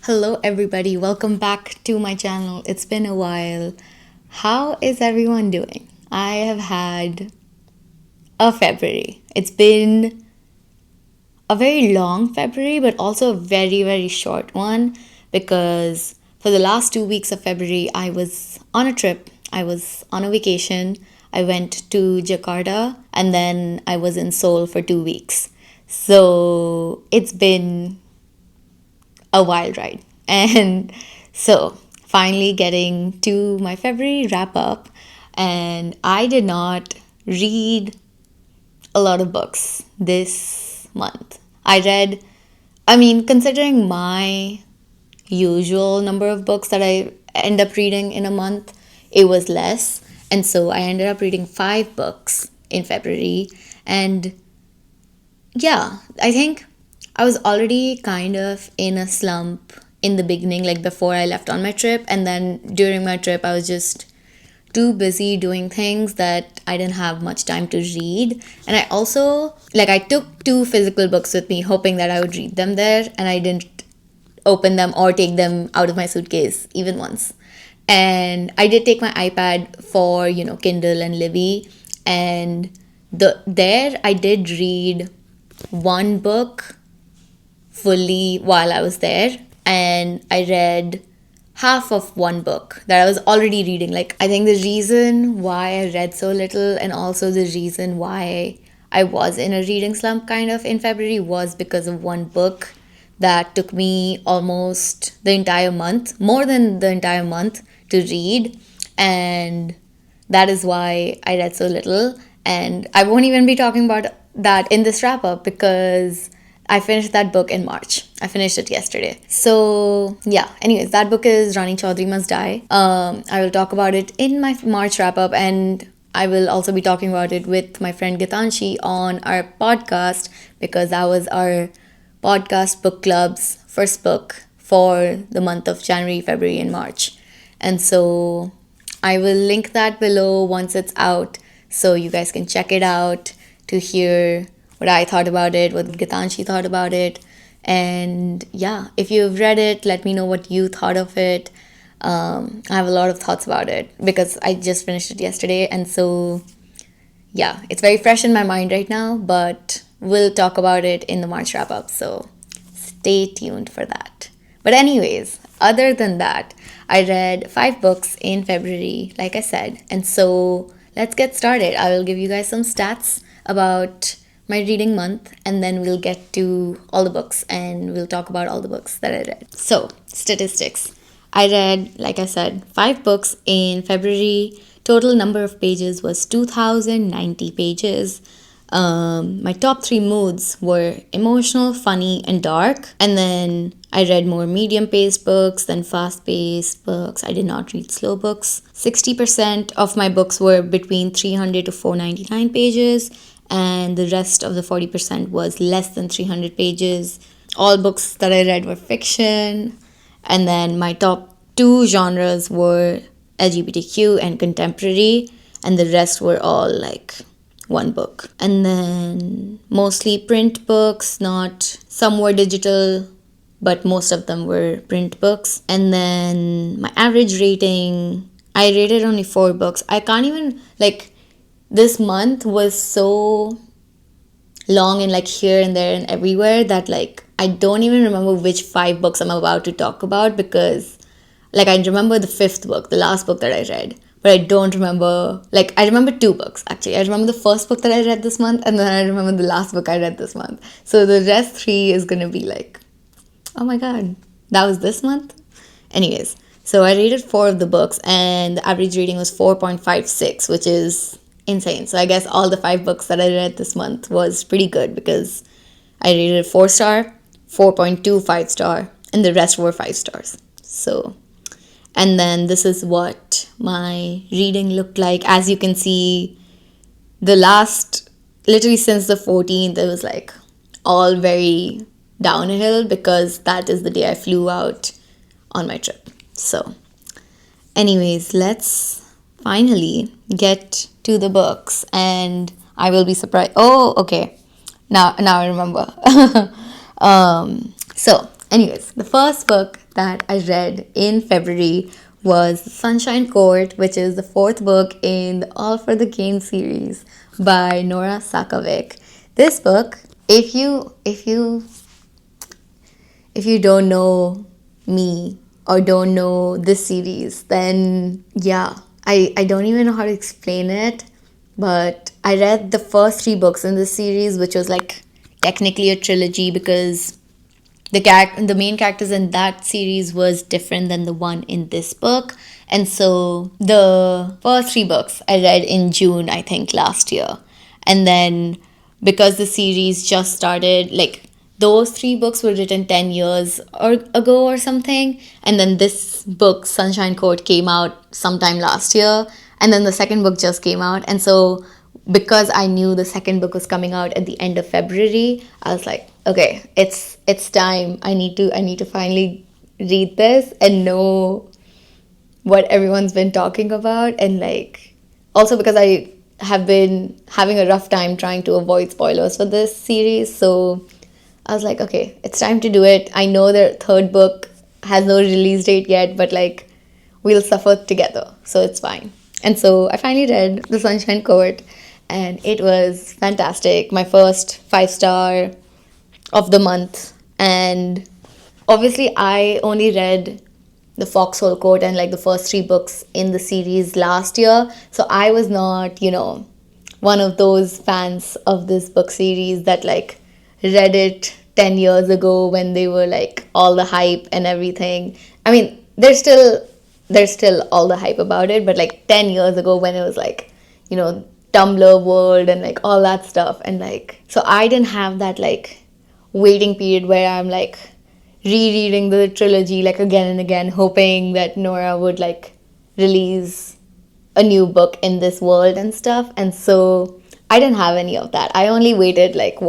Hello, everybody. Welcome back to my channel. It's been a while. How is everyone doing? I have had a February. It's been a very long February, but also a very, very short one because for the last 2 weeks of February, I was on a trip. I was on a vacation. I went to Jakarta and then I was in Seoul for 2 weeks. So it's been a wild ride. And so finally getting to my February wrap up, and I did not read a lot of books this month. Considering my usual number of books that I end up reading in a month, it was less. And so I ended up reading 5 books in February. And yeah, I think I was already kind of in a slump in the beginning, like before I left on my trip. And then during my trip, I was just too busy doing things that I didn't have much time to read. And I also, I took 2 physical books with me, hoping that I would read them there. And I didn't open them or take them out of my suitcase even once. And I did take my iPad for, Kindle and Libby. And there I did read one book fully while I was there, and I read half of one book that I was already reading. Like, I think the reason why I read so little and also the reason why I was in a reading slump kind of in February was because of one book that took me almost the entire month, more than the entire month, to read. And that is why I read so little. And I won't even be talking about that in this wrap up because I finished that book in March. I finished it yesterday. So yeah, anyways, that book is Rani Chaudhary Must Die. I will talk about it in my March wrap up, and I will also be talking about it with my friend Gitanshi on our podcast because that was our podcast book club's first book for the month of January, February, and March. And so I will link that below once it's out so you guys can check it out to hear what I thought about it, what Gitanshi thought about it. And yeah, if you've read it, let me know what you thought of it. I have a lot of thoughts about it because I just finished it yesterday. And so yeah, it's very fresh in my mind right now, but we'll talk about it in the March wrap up. So stay tuned for that. But anyways, other than that, I read 5 books in February, like I said. And so let's get started. I will give you guys some stats about my reading month, and then we'll get to all the books and we'll talk about all the books that I read. So, statistics. I read, like I said, 5 books in February. Total number of pages was 2090 pages. My top 3 moods were emotional, funny, and dark. And then I read more medium-paced books than fast-paced books. I did not read slow books. 60% of my books were between 300 to 499 pages, and the rest of the 40% was less than 300 pages. All books that I read were fiction. And then my top 2 genres were LGBTQ and contemporary, and the rest were all like one book. And then mostly print books, not some were digital, but most of them were print books. And then my average rating, I rated only 4 books. I can't even, this month was so long and here and there and everywhere that I don't even remember which 5 books I'm about to talk about because I remember the 5th book, the last book that I read, but I don't remember, I remember 2 books actually. I remember the first book that I read this month, and then I remember the last book I read this month. So the rest 3 is gonna be oh my god, that was this month? Anyways, so I rated 4 of the books and the average rating was 4.56, which is insane. So I guess all the 5 books that I read this month was pretty good because I rated 4-star, 4.25 star, and the rest were 5 stars. So, and then this is what my reading looked like. As you can see, the last, literally since the 14th, it was all very downhill because that is the day I flew out on my trip. So, anyways, let's finally get to the books, and I will be surprised. Oh, okay. Now I remember. So, anyways, the first book that I read in February was Sunshine Court, which is the fourth book in the All for the Gain series by Nora Sakavic. This book, if you don't know me or don't know this series, then yeah, I don't even know how to explain it. But I read the first three books in this series, which was like technically a trilogy because the main characters in that series was different than the one in this book. And so the first three books I read in June, I think, last year. And then because the series just started, like those three books were written 10 years ago or something. And then this book, Sunshine Court, came out sometime last year. And then the second book just came out. And so because I knew the second book was coming out at the end of February, I was like, okay, it's time. I need to finally read this and know what everyone's been talking about. And like also because I have been having a rough time trying to avoid spoilers for this series, so I was like, okay, it's time to do it. I know the third book has no release date yet, but like we'll suffer together, so it's fine. And so I finally read The Sunshine Court, and it was fantastic. My first 5-star of the month. And obviously, I only read The Foxhole Court and like the first three books in the series last year. So I was not, one of those fans of this book series that like read it 10 years ago when they were like all the hype and everything. I mean, there's still all the hype about it, but like 10 years ago when it was like, Tumblr world and like all that stuff. And like, so I didn't have that like waiting period where I'm like rereading the trilogy like again and again, hoping that Nora would like release a new book in this world and stuff. And so I didn't have any of that. I only waited like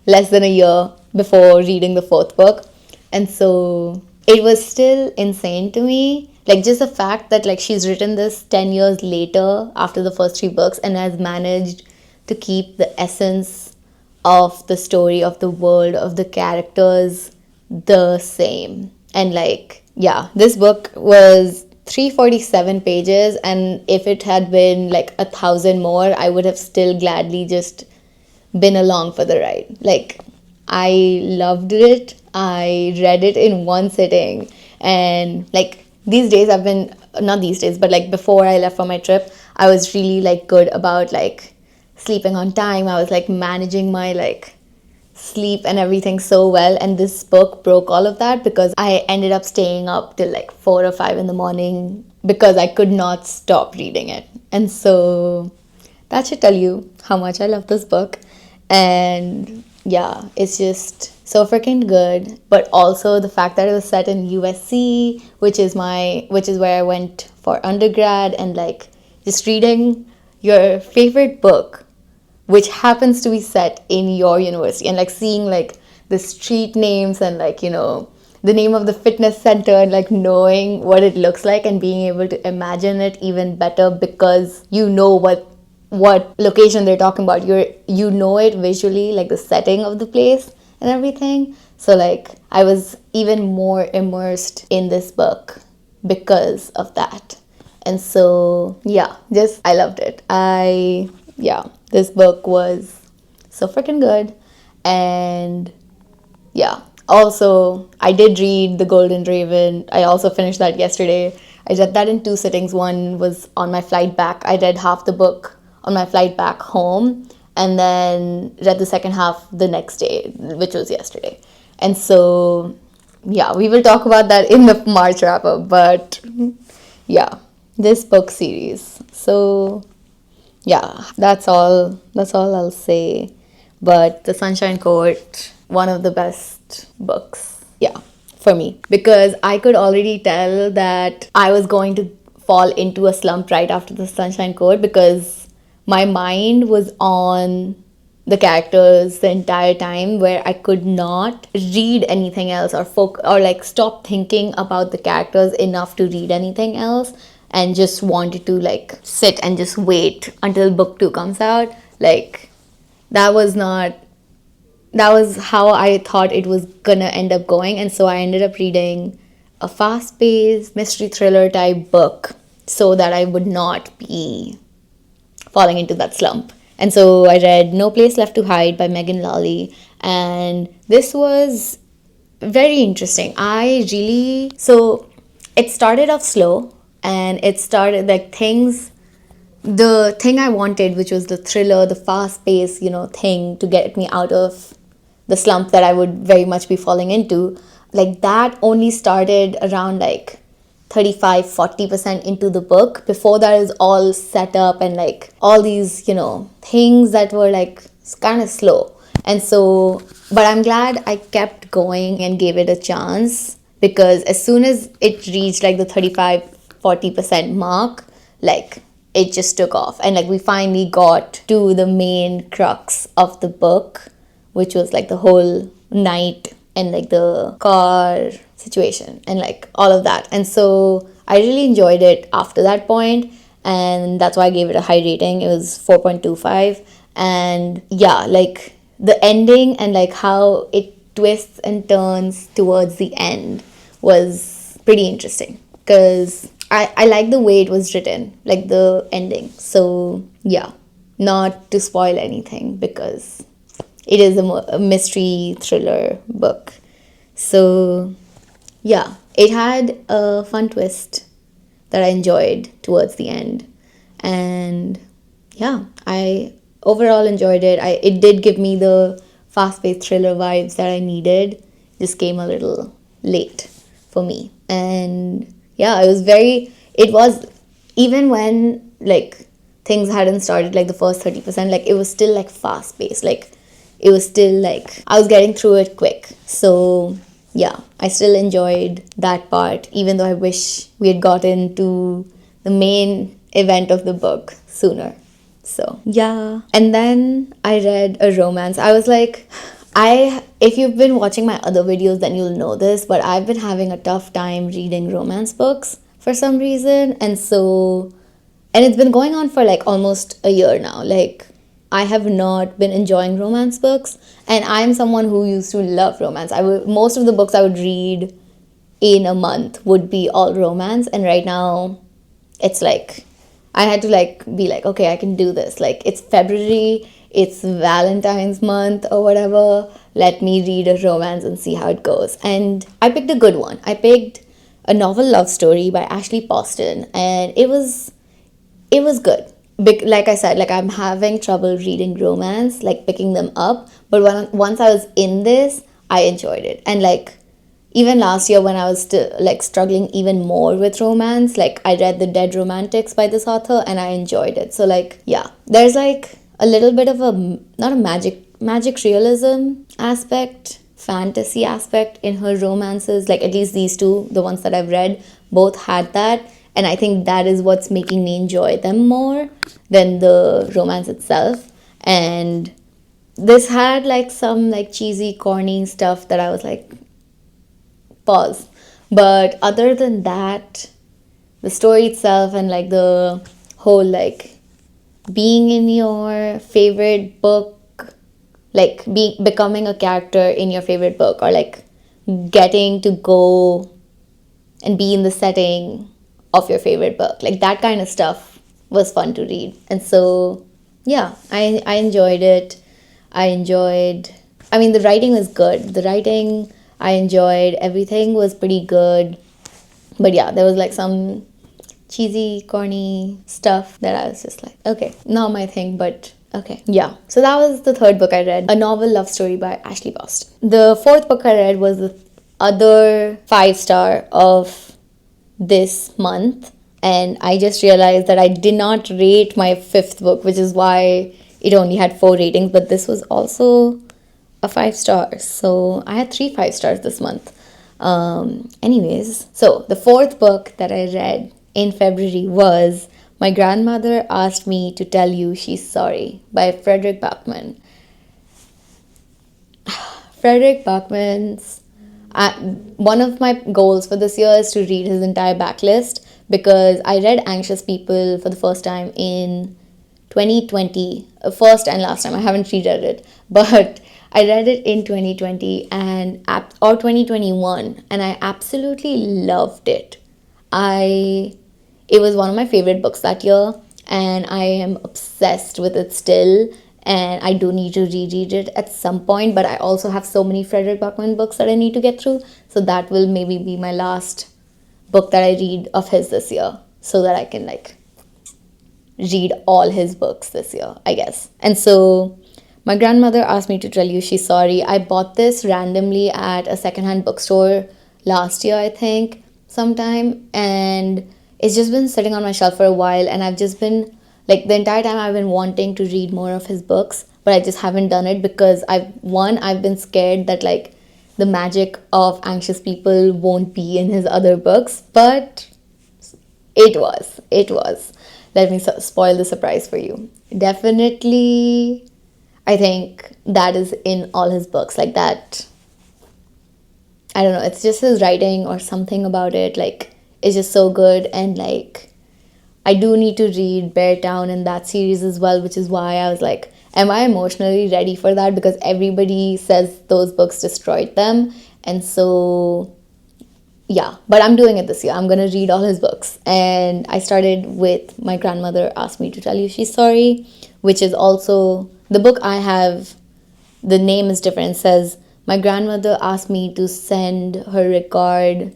less than a year before reading the fourth book. And so it was still insane to me. Like just the fact that like she's written this 10 years later after the first three books and has managed to keep the essence of the story, of the world, of the characters the same. And like, yeah, this book was 347 pages, and if it had been like 1,000 more, I would have still gladly just been along for the ride. Like, I loved it. I read it in one sitting. And like these days I've been, not these days, but like before I left for my trip, I was really like good about like sleeping on time. I was like managing my like sleep and everything so well. And this book broke all of that because I ended up staying up till like 4 or 5 in the morning because I could not stop reading it. And so that should tell you how much I love this book. And yeah, it's just so freaking good. But also the fact that it was set in USC, which is where I went for undergrad, and like just reading your favorite book which happens to be set in your university, and like seeing like the street names and like the name of the fitness center, and like knowing what it looks like and being able to imagine it even better because you know what location they're talking about. You know it visually, like the setting of the place and everything. So like I was even more immersed in this book because of that. And so yeah, just I loved it. This book was so freaking good. And yeah, also I did read The Golden Raven. I also finished that yesterday. I read that in 2 sittings. One was on my flight back. I read half the book on my flight back home, and then read the second half the next day, which was yesterday. And so yeah, we will talk about that in the March wrap up. But yeah, this book series. So yeah, that's all I'll say. But The Sunshine Court, one of the best books, yeah, for me, because I could already tell that I was going to fall into a slump right after The Sunshine Court because my mind was on the characters the entire time, where I could not read anything else or like stop thinking about the characters enough to read anything else, and just wanted to like sit and just wait until book 2 comes out. Like that was how I thought it was gonna end up going. And so I ended up reading a fast-paced mystery thriller type book so that I would not be falling into that slump. And so I read No Place Left to Hide by Megan Lally, and this was very interesting. So it started off slow, and it started like the thing I wanted, which was the thriller, the fast pace, thing to get me out of the slump that I would very much be falling into. Like that only started around like 35-40% into the book. Before that is all set up and like all these, things that were like kind of slow. And so, but I'm glad I kept going and gave it a chance, because as soon as it reached like the 35-40% mark, like it just took off. And like we finally got to the main crux of the book, which was like the whole night and like the car situation and like all of that. And so I really enjoyed it after that point, and that's why I gave it a high rating. It was 4.25. And yeah, like the ending and like how it twists and turns towards the end was pretty interesting, because I like the way it was written, like the ending. So yeah, not to spoil anything, because it is a mystery thriller book. So yeah, it had a fun twist that I enjoyed towards the end. And yeah, I overall enjoyed it. It did give me the fast-paced thriller vibes that I needed. Just came a little late for me. And yeah, it was, even when like things hadn't started, like the first 30%, like it was still like fast-paced. Like it was still like I was getting through it quick. So yeah, I still enjoyed that part, even though I wish we had gotten to the main event of the book sooner. So yeah. And then I read a romance. I was like, if you've been watching my other videos, then you'll know this, but I've been having a tough time reading romance books for some reason. And it's been going on for like almost a year now. Like I have not been enjoying romance books, and I'm someone who used to love romance. Most of the books I would read in a month would be all romance, and right now it's like I had to like be like, okay, I can do this. Like it's February, it's Valentine's month or whatever. Let me read a romance and see how it goes. And I picked a good one. I picked a novel love story by Ashley Poston, and it was good. Like I said, like I'm having trouble reading romance, like picking them up. But once I was in this, I enjoyed it. And like even last year when I was still like struggling even more with romance, like I read The Dead Romantics by this author and I enjoyed it. So like yeah, there's like a little bit of not a magic realism aspect, fantasy aspect in her romances. Like at least these two, the ones that I've read, both had that. And I think that is what's making me enjoy them more than the romance itself. And this had like some like cheesy, corny stuff that I was like, pause. But other than that, the story itself and like the whole like being in your favorite book, like becoming a character in your favorite book, or like getting to go and be in the setting of your favorite book, like that kind of stuff was fun to read. And so yeah, I enjoyed it. I mean, the writing was good. I enjoyed. Everything was pretty good. But yeah, there was like some cheesy, corny stuff that I was just like, okay, not my thing, but okay. Yeah. So that was the third book I read, a novel love story by Ashley Poston. The fourth book I read was the other 5-star of this month, and I just realized that I did not rate my fifth book, which is why it only had 4 ratings, but this was also a 5-star. So I had 3 5-stars this month. Anyways, so the fourth book that I read in February was My Grandmother Asked Me to Tell You She's Sorry by Fredrik Backman. Fredrik Backman's one of my goals for this year is to read his entire backlist, because I read Anxious People for the first time in 2020, first and last time. I haven't reread it, but I read it in 2020 or 2021, and I absolutely loved it. I It was one of my favorite books that year, and I am obsessed with it still. And I do need to reread it at some point, but I also have so many Fredrik Backman books that I need to get through. So that will maybe be my last book that I read of his this year, so that I can like read all his books this year, I guess. And so my grandmother asked me to tell you she's sorry. I bought this randomly at a secondhand bookstore last year, I think, sometime, and it's just been sitting on my shelf for a while, and I've just been like the entire time I've been wanting to read more of his books, but I just haven't done it because I've been scared that like the magic of anxious people won't be in his other books, but it was. Let me spoil the surprise for you. Definitely, I think that is in all his books. Like that, I don't know, it's just his writing or something about it. Like, it's just so good. And like, I do need to read Bear Town in that series as well, which is why I was like, am I emotionally ready for that? Because everybody says those books destroyed them. And so yeah, but I'm doing it this year. I'm going to read all his books. And I started with My Grandmother Asked Me to Tell You She's Sorry, which is also the book I have. The name is different. It says, My grandmother asked me to send her regards,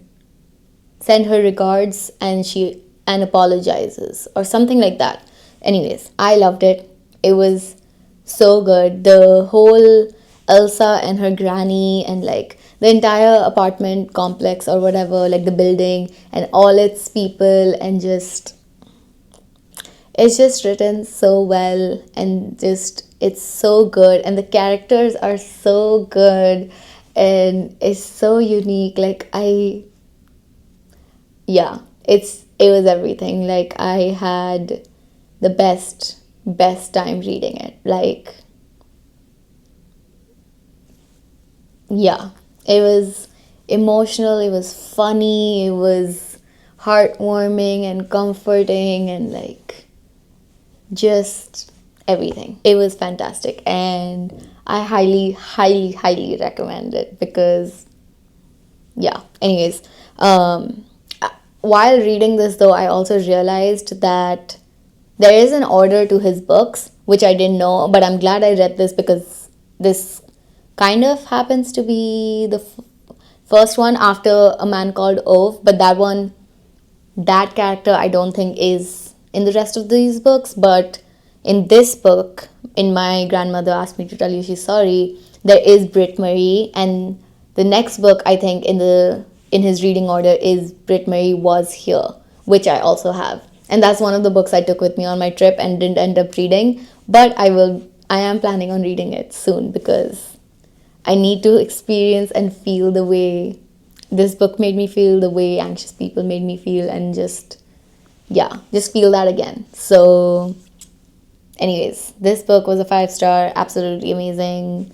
and apologizes, or something like that. Anyways, I loved it. It was so good. The whole Elsa and her granny, and like the entire apartment complex or whatever, like the building and all its people, and just it's just written so well, and just it's so good, and the characters are so good, and it's so unique. Like yeah, it was everything. Like I had the best time reading it. Like yeah, it was emotional, it was funny, it was heartwarming and comforting, and like just everything. It was fantastic, and I highly recommend it because yeah. Anyways, while reading this though, I also realized that there is an order to his books, which I didn't know, but I'm glad I read this because this kind of happens to be the first one after A Man Called Ove, but that character I don't think is in the rest of these books. But in this book, in My Grandmother Asked Me to Tell You She's Sorry, there is Brit Marie, and the next book I think in his reading order is Brit Marie Was Here, which I also have. And that's one of the books I took with me on my trip and didn't end up reading, but I am planning on reading it soon because I need to experience and feel the way this book made me feel, the way Anxious People made me feel, and just feel that again. So anyways, this book was a 5-star, absolutely amazing.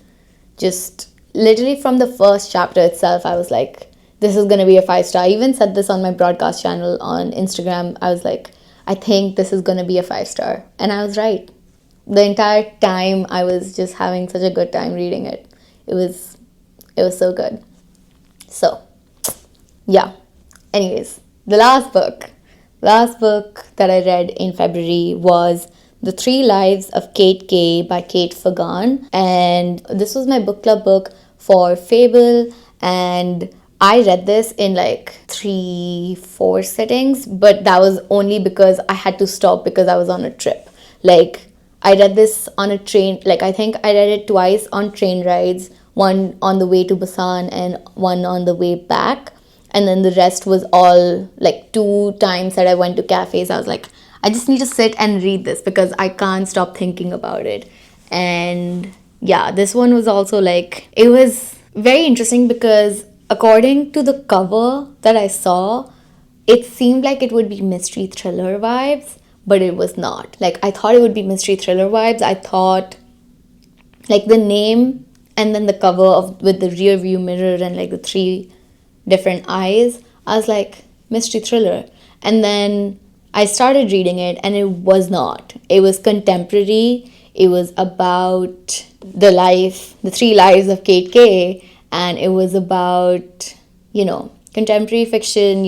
Just literally from the first chapter itself, I was like, this is going to be a 5-star. I even said this on my broadcast channel on Instagram. I was like, I think this is going to be a 5-star. And I was right. The entire time I was just having such a good time reading it. It was so good. So, yeah. Anyways, the last book that I read in February was The 3 Lives of Cate K by Kate Fagan. And this was my book club book for Fable, and I read this in like 3-4 sittings, but that was only because I had to stop because I was on a trip. Like, I read this on a train, like I think I read it twice on train rides, one on the way to Busan and one on the way back. And then the rest was all like 2 times that I went to cafes. I was like, I just need to sit and read this because I can't stop thinking about it. And yeah, this one was also like, it was very interesting because according to the cover that I saw, it seemed like it would be mystery thriller vibes, but it was not. Like, I thought it would be mystery thriller vibes. I thought, like, the name and then the cover with the rear view mirror and like the 3 different eyes, I was like, mystery thriller. And then I started reading it, and it was not. It was contemporary. it was about the three lives of Kate K, and it was about, contemporary fiction,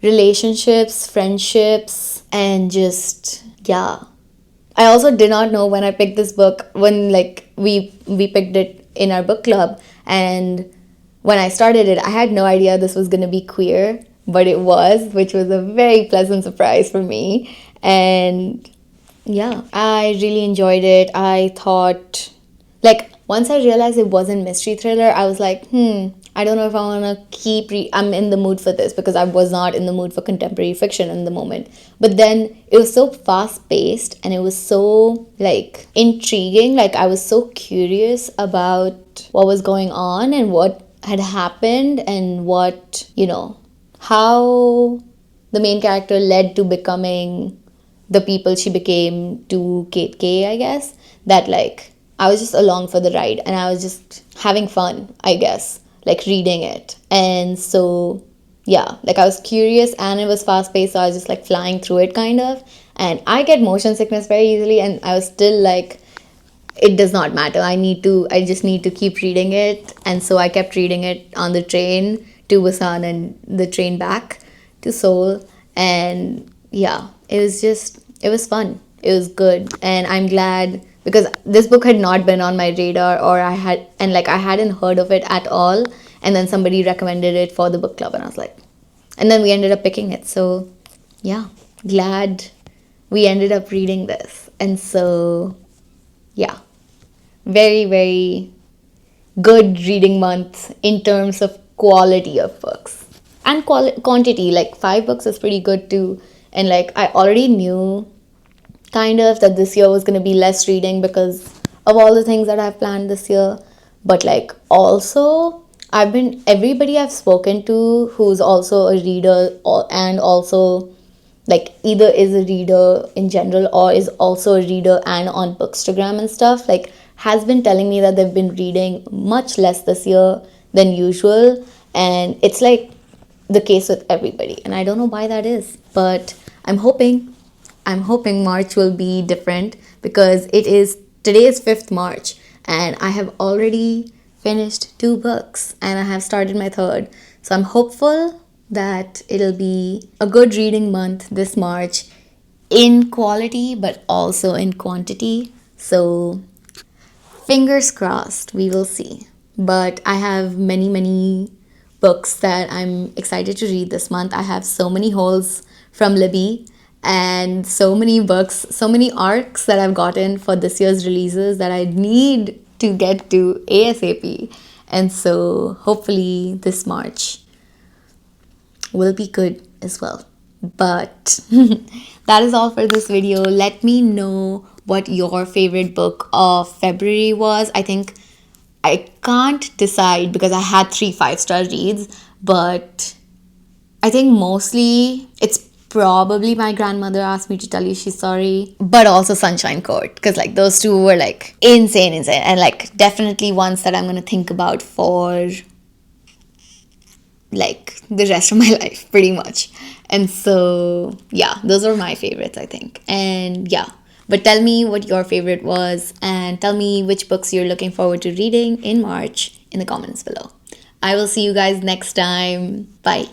relationships, friendships, and just, yeah. I also did not know when I picked this book, when like we picked it in our book club, and when I started it, I had no idea this was going to be queer, but it was, which was a very pleasant surprise for me. And yeah, I really enjoyed it. I thought, like, once I realized it wasn't mystery thriller, I was like, I don't know if I want to I'm in the mood for this, because I was not in the mood for contemporary fiction in the moment. But then it was so fast paced and it was so, like, intriguing. Like, I was so curious about what was going on and what had happened and what, how the main character led to becoming the people she became to Kate K, I guess. That, like, I was just along for the ride and I was just having fun, I guess, like, reading it. And so, yeah, like, I was curious and it was fast paced, so I was just like flying through it kind of. And I get motion sickness very easily, and I was still like, it does not matter. I just need to keep reading it. And so I kept reading it on the train to Busan and the train back to Seoul. And yeah, it was fun. It was good. And I'm glad, because this book had not been on my radar, or I hadn't heard of it at all. And then somebody recommended it for the book club, and I was like, and then we ended up picking it. So yeah, glad we ended up reading this. And so, yeah, very, very good reading month in terms of quality of books and quantity. Like, 5 books is pretty good too. And like, I already knew kind of that this year was going to be less reading because of all the things that I've planned this year. But like, also, everybody I've spoken to who's also a reader, and also like either is a reader in general or is also a reader and on Bookstagram and stuff, like, has been telling me that they've been reading much less this year than usual. And it's like the case with everybody, and I don't know why that is, but I'm hoping March will be different, because today is 5th March and I have already finished 2 books and I have started my third. So I'm hopeful that it'll be a good reading month this March, in quality but also in quantity. So fingers crossed, we will see. But I have many, many books that I'm excited to read this month. I have so many hauls from Libby and so many books, so many arcs that I've gotten for this year's releases that I need to get to ASAP. And so hopefully this March will be good as well. But that is all for this video. Let me know what your favorite book of February was. I think I can't decide because I had 3 5-star reads, but I think mostly it's probably My Grandmother Asked Me to Tell You She's Sorry, but also Sunshine Court, because like those two were like insane, and like definitely ones that I'm gonna think about for like the rest of my life, pretty much. And so yeah, those are my favorites, I think. And yeah, but tell me what your favorite was, and tell me which books you're looking forward to reading in March in the comments below. I will see you guys next time. Bye.